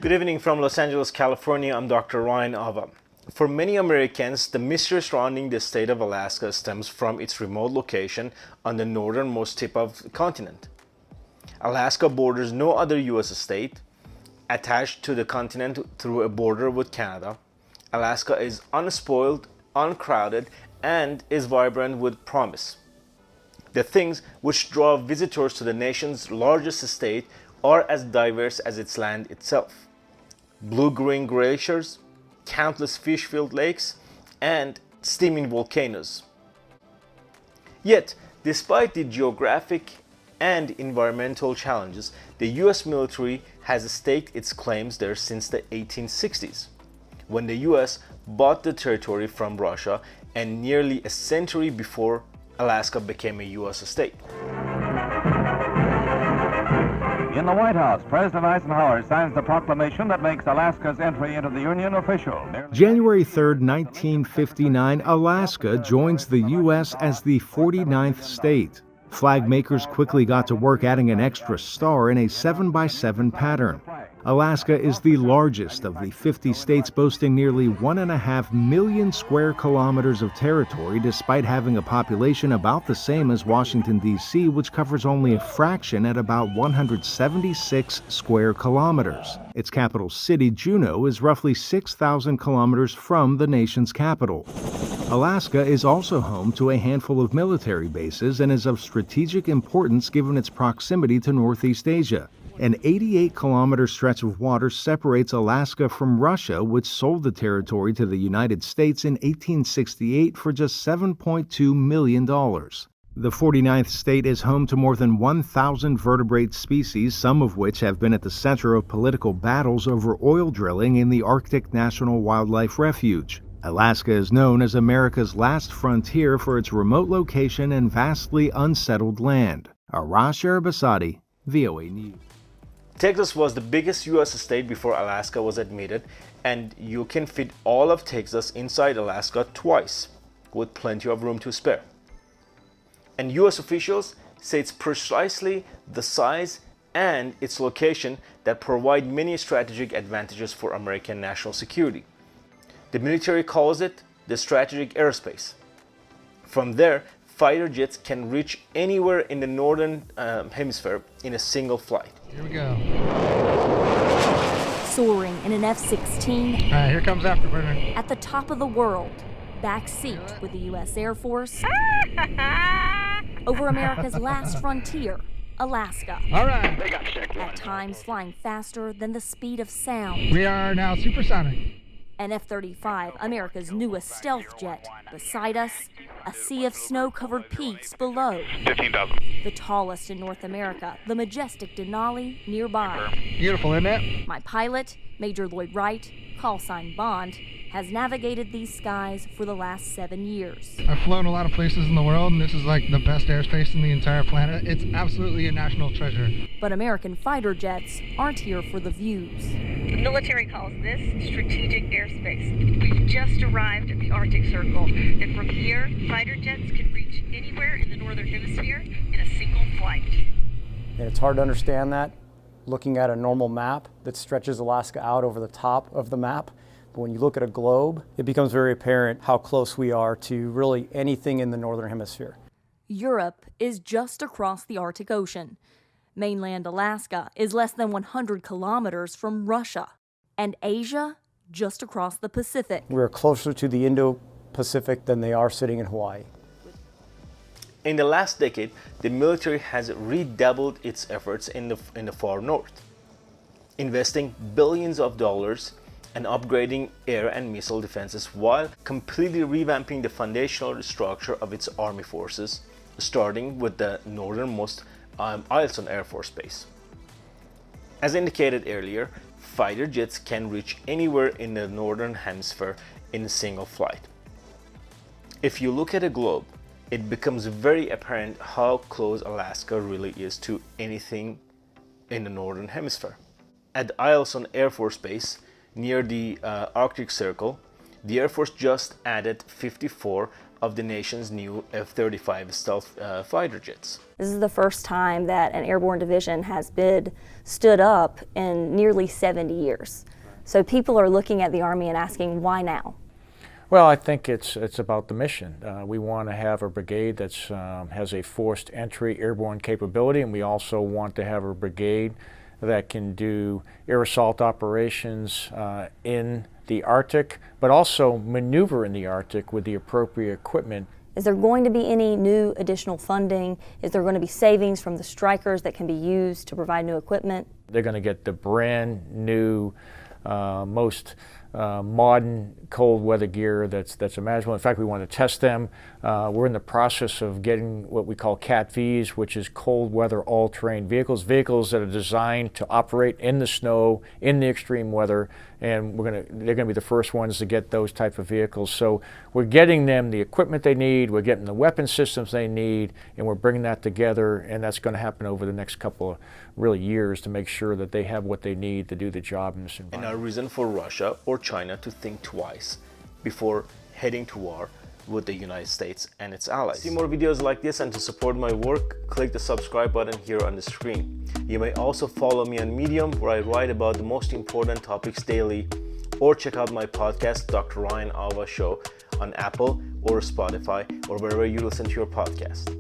Good evening from Los Angeles, California. I'm Dr. Ryan Ava. For many Americans, the mystery surrounding the state of Alaska stems from its remote location on the northernmost tip of the continent. Alaska borders no other U.S. state. Attached to the continent through a border with Canada, Alaska is unspoiled, uncrowded, and is vibrant with promise. The things which draw visitors to the nation's largest state are as diverse as its land itself. Blue-green glaciers, countless fish-filled lakes, and steaming volcanoes. Yet, despite the geographic and environmental challenges, the US military has staked its claims there since the 1860s, when the US bought the territory from Russia and nearly a century before Alaska became a US state. In the White House, President Eisenhower signs the proclamation that makes Alaska's entry into the Union official. January 3, 1959, Alaska joins the U.S. as the 49th state. Flag makers quickly got to work adding an extra star in a 7x7 pattern. Alaska is the largest of the 50 states, boasting nearly 1.5 million square kilometers of territory, despite having a population about the same as Washington, D.C., which covers only a fraction at about 176 square kilometers. Its capital city, Juneau, is roughly 6,000 kilometers from the nation's capital. Alaska is also home to a handful of military bases and is of strategic importance given its proximity to Northeast Asia. An 88-kilometer stretch of water separates Alaska from Russia, which sold the territory to the United States in 1868 for just $7.2 million. The 49th state is home to more than 1,000 vertebrate species, some of which have been at the center of political battles over oil drilling in the Arctic National Wildlife Refuge. Alaska is known as America's last frontier for its remote location and vastly unsettled land. Arash Arabasadi, VOA News. Texas was the biggest U.S. state before Alaska was admitted, and you can fit all of Texas inside Alaska twice, with plenty of room to spare. And U.S. officials say it's precisely the size and its location that provide many strategic advantages for American national security. The military calls it the strategic airspace. From there, fighter jets can reach anywhere in the northern hemisphere in a single flight. Here we go. Soaring in an F-16. All right, here comes Afterburner. At the top of the world, backseat with the U.S. Air Force. Over America's last frontier, Alaska. All right. At times flying faster than the speed of sound. We are now supersonic. An F-35, America's newest stealth jet. Beside us, a sea of snow-covered peaks below. 15,000. The tallest in North America, the majestic Denali nearby. Beautiful, isn't it? My pilot, Major Lloyd Wright, call sign Bond, has navigated these skies for the last 7 years. I've flown a lot of places in the world, and this is like the best airspace in the entire planet. It's absolutely a national treasure. But American fighter jets aren't here for the views. The military calls this strategic airspace. We've just arrived at the Arctic Circle, and from here, fighter jets can reach anywhere in the northern hemisphere in a single flight. And it's hard to understand that looking at a normal map that stretches Alaska out over the top of the map. But when you look at a globe, it becomes very apparent how close we are to really anything in the northern hemisphere. Europe is just across the Arctic Ocean. Mainland Alaska is less than 100 kilometers from Russia, and Asia just across the Pacific. We're closer to the Indo-Pacific than they are sitting in Hawaii. In the last decade, the military has redoubled its efforts in the far north, investing billions of dollars and upgrading air and missile defenses while completely revamping the foundational structure of its army forces, starting with the northernmost Eielson Air Force Base. As indicated earlier, fighter jets can reach anywhere in the northern hemisphere in a single flight. If you look at a globe, it becomes very apparent how close Alaska really is to anything in the northern hemisphere. At Eielson Air Force Base, near the Arctic Circle, the Air Force just added 54 of the nation's new F-35 stealth fighter jets. This is the first time that an airborne division has been stood up in nearly 70 years. So people are looking at the Army and asking, why now? Well, I think it's about the mission. We want to have a brigade that has a forced entry airborne capability, and we also want to have a brigade that can do air assault operations in the Arctic, but also maneuver in the Arctic with the appropriate equipment. Is there going to be any new additional funding? Is there going to be savings from the strikers that can be used to provide new equipment? They're going to get the brand new, most modern cold weather gear that's imaginable. In fact, we want to test them. We're in the process of getting what we call CAT-Vs, which is cold weather all-terrain vehicles that are designed to operate in the snow, in the extreme weather, and they're going to be the first ones to get those type of vehicles. So we're getting them the equipment they need, we're getting the weapon systems they need, and we're bringing that together, and that's going to happen over the next couple of really years to make sure that they have what they need to do the job in this environment. And a reason for Russia or China to think twice before heading to war with the United States and its allies. To see more videos like this and to support my work, click the subscribe button here on the screen. You may also follow me on Medium, where I write about the most important topics daily, or check out my podcast, Dr. Ryan Alva Show, on Apple or Spotify or wherever you listen to your podcast.